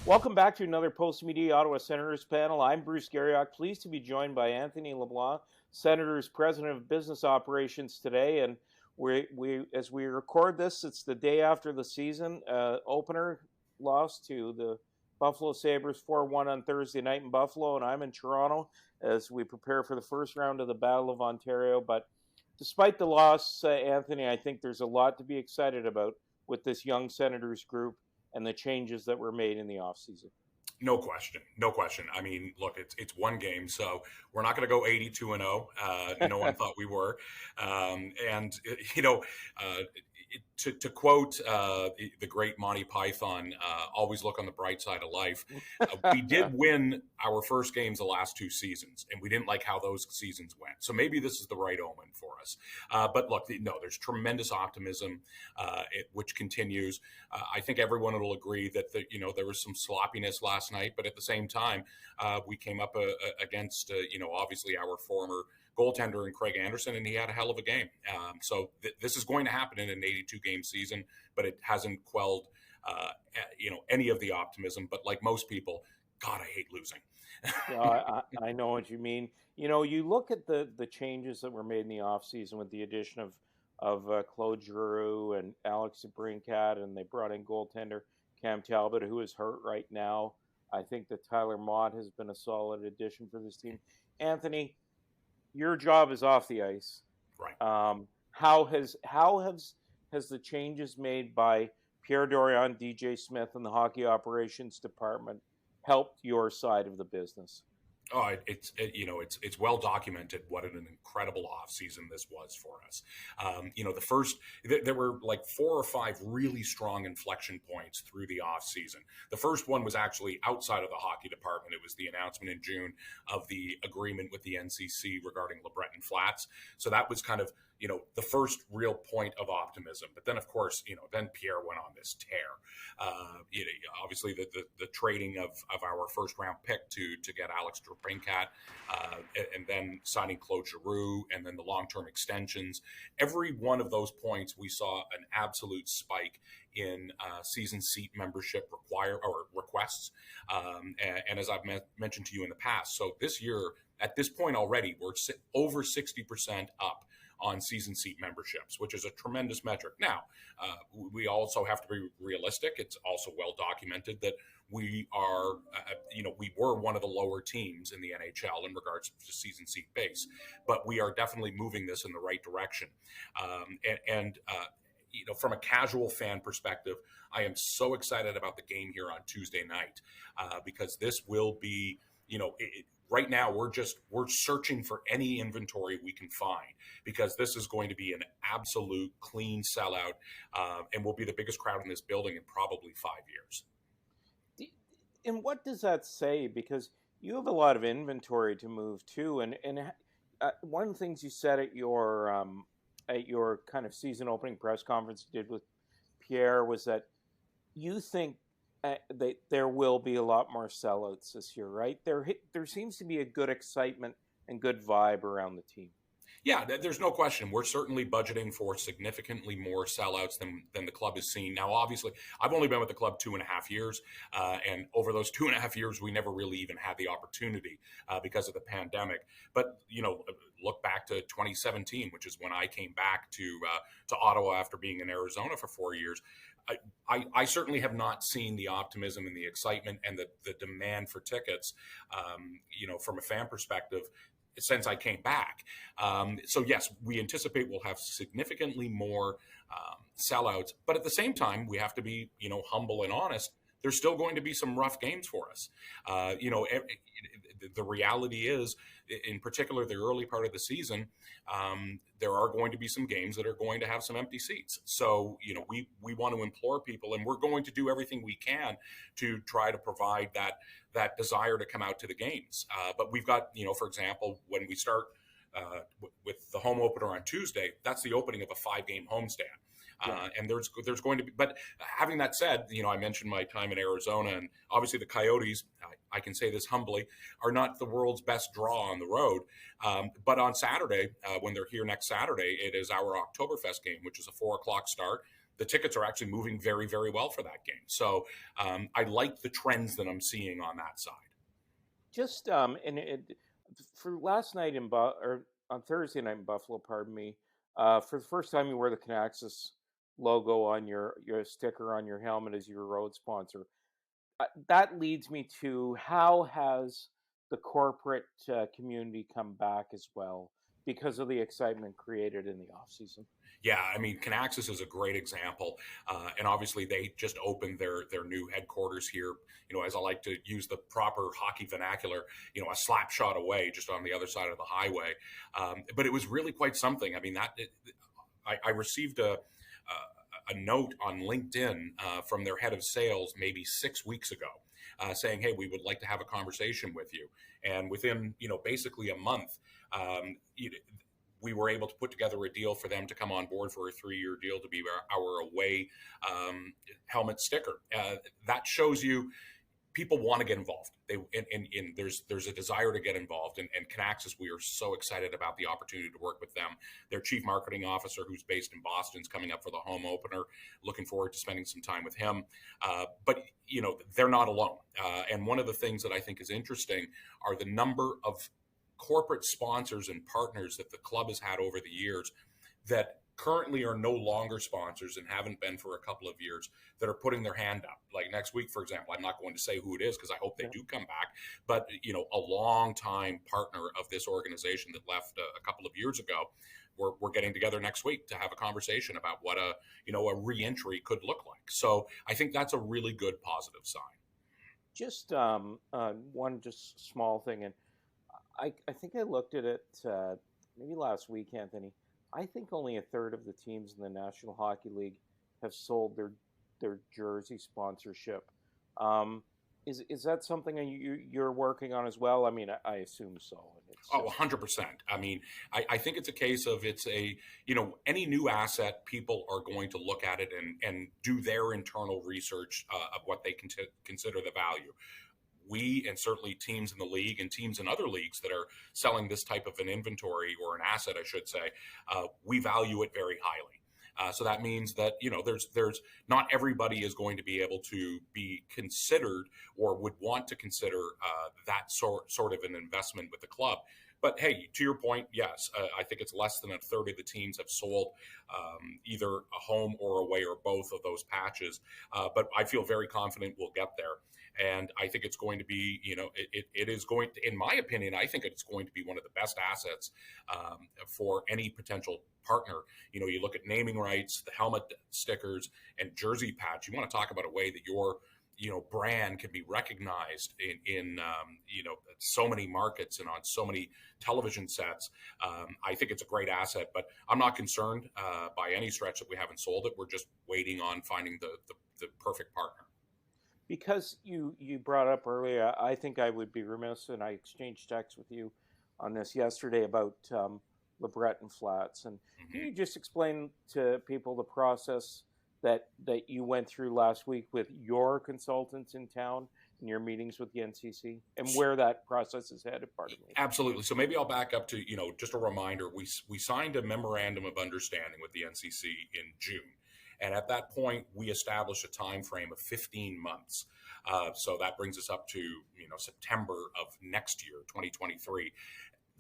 Welcome back to another Post Media Ottawa Senators panel. I'm Bruce Garriock, pleased to be joined by Anthony LeBlanc, Senators President of Business Operations today. And as we record this, it's the day after the season opener lost to the Buffalo Sabres 4-1 on Thursday night in Buffalo, and I'm in Toronto as we prepare for the first round of the Battle of Ontario. But despite the loss, Anthony, I think there's a lot to be excited about with this young Senators group and the changes that were made in the offseason. No question. No question. I mean, look, it's one game, so we're not going to go 82-0. No one thought we were. And, you know, to quote the great Monty Python, always look on the bright side of life. We did win our first games the last two seasons, and we didn't like how those seasons went. So maybe this is the right omen for us. But look, no, there's tremendous optimism, which continues. I think everyone will agree that there was some sloppiness last night, but at the same time, we came up against obviously our former goaltender in Craig Anderson, and he had a hell of a game. So this is going to happen in an 82 game season, but it hasn't quelled any of the optimism. But like most people, God, I hate losing. I know what you mean. You look at the changes that were made in the offseason with the addition of Claude Giroux and Alex Brinkat, and they brought in goaltender Cam Talbot, who is hurt right now. I think that Tyler Mott has been a solid addition for this team. Anthony, your job is off the ice. Right. How has the changes made by Pierre Dorion, DJ Smith, and the hockey operations department helped your side of the business? Oh, it's well documented what an incredible offseason this was for us. There were like 4 or 5 really strong inflection points through the offseason. The first one was actually outside of the hockey department. It was the announcement in June of the agreement with the NCC regarding LeBreton Flats. So that was kind of, the first real point of optimism. But then, of course, then Pierre went on this tear. Obviously, the trading of our first round pick to get Alex Brinkat, and then signing Claude Giroux, and then the long-term extensions. Every one of those points, we saw an absolute spike in season seat membership requests. And as I've mentioned to you in the past, so this year, at this point already, we're over 60% up on season seat memberships, which is a tremendous metric. Now, we also have to be realistic. It's also well documented that we are, we were one of the lower teams in the NHL in regards to season seat base, but we are definitely moving this in the right direction. From a casual fan perspective, I am so excited about the game here on Tuesday night because this will be, right now we're searching for any inventory we can find because this is going to be an absolute clean sellout and will be the biggest crowd in this building in probably 5 years. And what does that say? Because you have a lot of inventory to move to, and one of the things you said at your kind of season opening press conference you did with Pierre was that you think there will be a lot more sellouts this year, right? There seems to be a good excitement and good vibe around the team. Yeah, there's no question. We're certainly budgeting for significantly more sellouts than the club has seen. Now, obviously, I've only been with the club 2.5 years, and over those 2.5 years, we never really even had the opportunity because of the pandemic. But look back to 2017, which is when I came back to Ottawa after being in Arizona for 4 years. I certainly have not seen the optimism and the excitement and the demand for tickets, from a fan perspective since I came back. So yes, we anticipate we'll have significantly more sellouts, but at the same time, we have to be, humble and honest. There's still going to be some rough games for us. The reality is, in particular, the early part of the season, there are going to be some games that are going to have some empty seats. So, we want to implore people, and we're going to do everything we can to try to provide that desire to come out to the games. But we've got, for example, when we start with the home opener on Tuesday, that's the opening of a 5-game homestand. And there's going to be, but having that said, I mentioned my time in Arizona, and obviously the Coyotes, I can say this humbly, are not the world's best draw on the road. But on Saturday, when they're here next Saturday, it is our Oktoberfest game, which is a 4:00 start. the tickets are actually moving very, very well for that game. So I like the trends that I'm seeing on that side. Just for last night or on Thursday night in Buffalo, pardon me, for the first time you wear the Canaxus logo on your sticker on your helmet as your road sponsor. That leads me to, how has the corporate community come back as well because of the excitement created in the off season? Yeah, I mean, Canaxus is a great example, and obviously they just opened their new headquarters here. As I like to use the proper hockey vernacular, a slap shot away, just on the other side of the highway. But it was really quite something. I mean, I received a note on LinkedIn from their head of sales maybe 6 weeks ago, saying, "Hey, we would like to have a conversation with you." And within basically a month, we were able to put together a deal for them to come on board for a 3-year deal to be our away helmet sticker. That shows you people want to get involved. There's a desire to get involved. And Canaxus, we are so excited about the opportunity to work with them. Their chief marketing officer, who's based in Boston, is coming up for the home opener. Looking forward to spending some time with him. But they're not alone. And one of the things that I think is interesting are the number of corporate sponsors and partners that the club has had over the years that currently are no longer sponsors and haven't been for a couple of years, that are putting their hand up. Like next week, for example, I'm not going to say who it is because I hope they do come back, but a long time partner of this organization that left a couple of years ago, we're getting together next week to have a conversation about what a re-entry could look like. So I think that's a really good positive sign. Just one just small thing, and I think I looked at it maybe last week, Anthony. I think only a third of the teams in the National Hockey League have sold their jersey sponsorship. Is that something you're working on as well? I mean, I assume so. 100%. I mean, I think it's a case of any new asset, people are going to look at it and do their internal research of what they consider the value. We, and certainly teams in the league and teams in other leagues that are selling this type of an inventory, or an asset, I should say, we value it very highly. So that means that there's not everybody is going to be able to be considered or would want to consider that sort of an investment with the club. But hey, to your point, yes, I think it's less than a third of the teams have sold either a home or away or both of those patches. But I feel very confident we'll get there. And I think it's going to be, it is going to, in my opinion, I think it's going to be one of the best assets for any potential partner. You look at naming rights, the helmet stickers, and jersey patch. You want to talk about a way that your brand can be recognized in so many markets and on so many television sets. I think it's a great asset, but I'm not concerned by any stretch that we haven't sold it. We're just waiting on finding the perfect partner. Because you brought up earlier, I think I would be remiss, and I exchanged texts with you on this yesterday about LeBreton Flats. And can you just explain to people the process that you went through last week with your consultants in town in your meetings with the NCC, and where that process is headed? Pardon me. Absolutely. So maybe I'll back up to just a reminder. We signed a memorandum of understanding with the NCC in June. And at that point, we established a time frame of 15 months. So that brings us up to September of next year, 2023,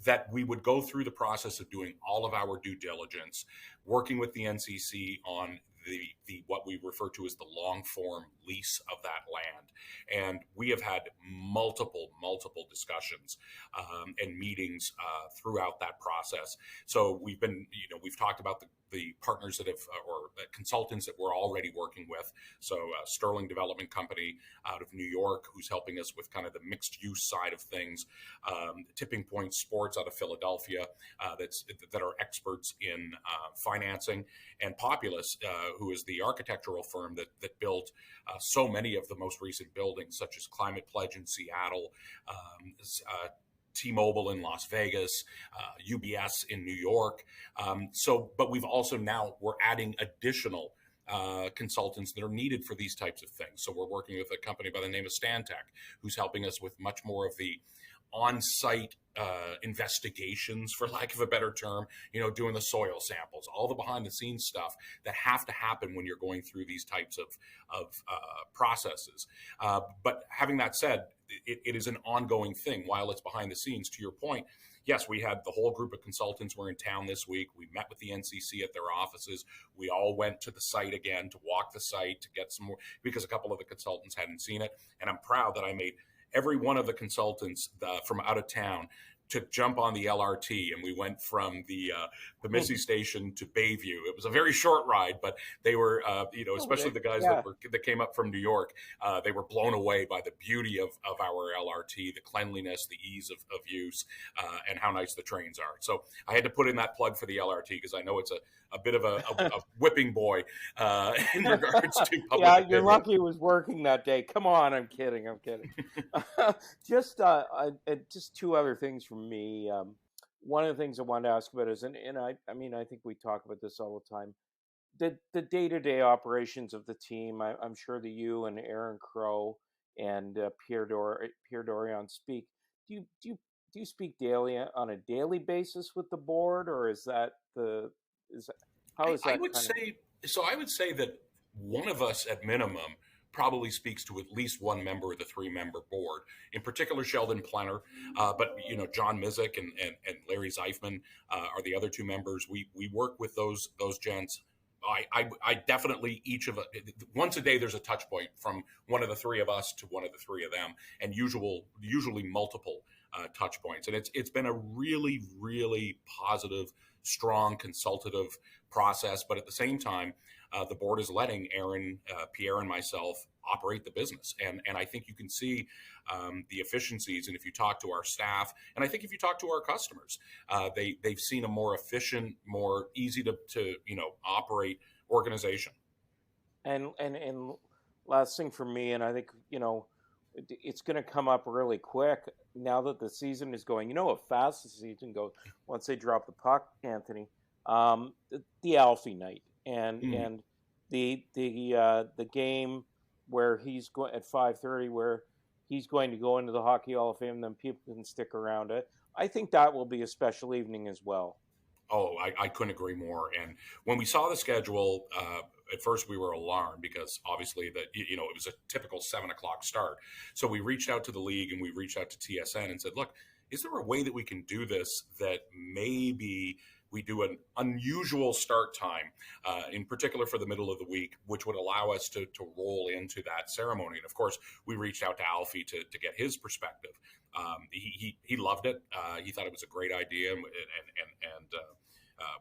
that we would go through the process of doing all of our due diligence, working with the NCC on the what we refer to as the long form lease of that land. And we have had multiple discussions and meetings throughout that process. So we've talked about the partners that have, or the consultants that we're already working with. So Sterling Development Company out of New York, who's helping us with kind of the mixed use side of things. Tipping Point Sports out of Philadelphia, that are experts in financing, and Populous, who is the architectural firm that built so many of the most recent buildings, such as Climate Pledge in Seattle, T-Mobile in Las Vegas, UBS in New York. But we've also we're adding additional consultants that are needed for these types of things. So we're working with a company by the name of Stantec, who's helping us with much more of the on-site investigations, for lack of a better term, doing the soil samples, all the behind-the-scenes stuff that have to happen when you're going through these types of processes. But having that said, it is an ongoing thing while it's behind the scenes. To your point, yes, we had the whole group of consultants were in town this week. We met with the NCC at their offices. We all went to the site again to walk the site, to get some more, because a couple of the consultants hadn't seen it. And I'm proud that I made every one of the consultants from out of town to jump on the LRT, and we went from the Missy station to Bayview. It was a very short ride, but they were, especially the guys that came up from New York, they were blown away by the beauty of our LRT, the cleanliness, the ease of use, and how nice the trains are. So I had to put in that plug for the LRT because I know it's a bit of a whipping boy in regards to public opinion. You're lucky it was working that day. Come on, I'm kidding. Just two other things from me. One of the things I wanted to ask about is, and I think we talk about this all the time, the day-to-day operations of the team. I'm sure that you and Aaron Crow and Pierre Dorion speak. Do you speak daily on a daily basis with the board, or is that how is that? I would say that one of us at minimum probably speaks to at least one member of the 3-member board, in particular Sheldon Plenner, but John Mizik and Larry Zeifman are the other 2 members. We work with those gents. I definitely, each of us, once a day there's a touch point from one of the 3 of us to one of the 3 of them, and usually multiple touch points. And it's been a really, really positive, strong, consultative process. But at the same time, the board is letting Aaron, Pierre, and myself operate the business. And I think you can see the efficiencies. And if you talk to our staff, and I think if you talk to our customers, they've seen a more efficient, more easy to operate organization. And last thing for me, and I think, it's going to come up really quick now that the season is going. You know how fast the season goes once they drop the puck, Anthony. The Alfie Night and the game where he's going at 5:30, where he's going to go into the Hockey Hall of Fame, and then people can stick around it. I think that will be a special evening as well. Oh, I couldn't agree more. And when we saw the schedule, at first we were alarmed because obviously it was a typical 7:00 start. So we reached out to the league and we reached out to TSN and said, look, is there a way that we can do this that maybe we do an unusual start time, in particular for the middle of the week, which would allow us to roll into that ceremony. And of course, we reached out to Alfie to get his perspective. He loved it. He thought it was a great idea and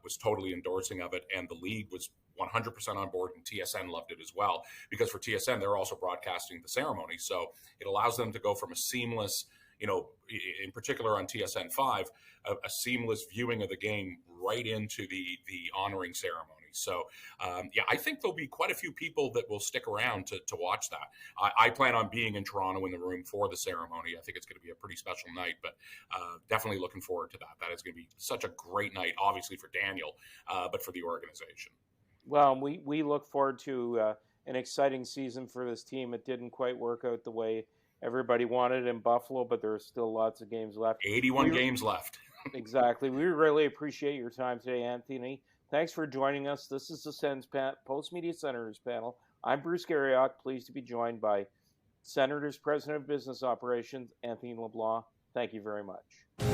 was totally endorsing of it. And the league was 100% on board, and TSN loved it as well, because for TSN, they're also broadcasting the ceremony. So it allows them to go from a seamless, in particular on TSN 5, a seamless viewing of the game right into the honoring ceremony. So, I think there'll be quite a few people that will stick around to watch that. I plan on being in Toronto in the room for the ceremony. I think it's going to be a pretty special night, but definitely looking forward to that. That is going to be such a great night, obviously for Daniel, but for the organization. Well, we look forward to an exciting season for this team. It didn't quite work out the way everybody wanted in Buffalo, but there are still lots of games left. 81 games left. Exactly. We really appreciate your time today, Anthony. Thanks for joining us. This is the Sens Post Media Senators panel. I'm Bruce Garriock, pleased to be joined by Senators President of Business Operations, Anthony LeBlanc. Thank you very much.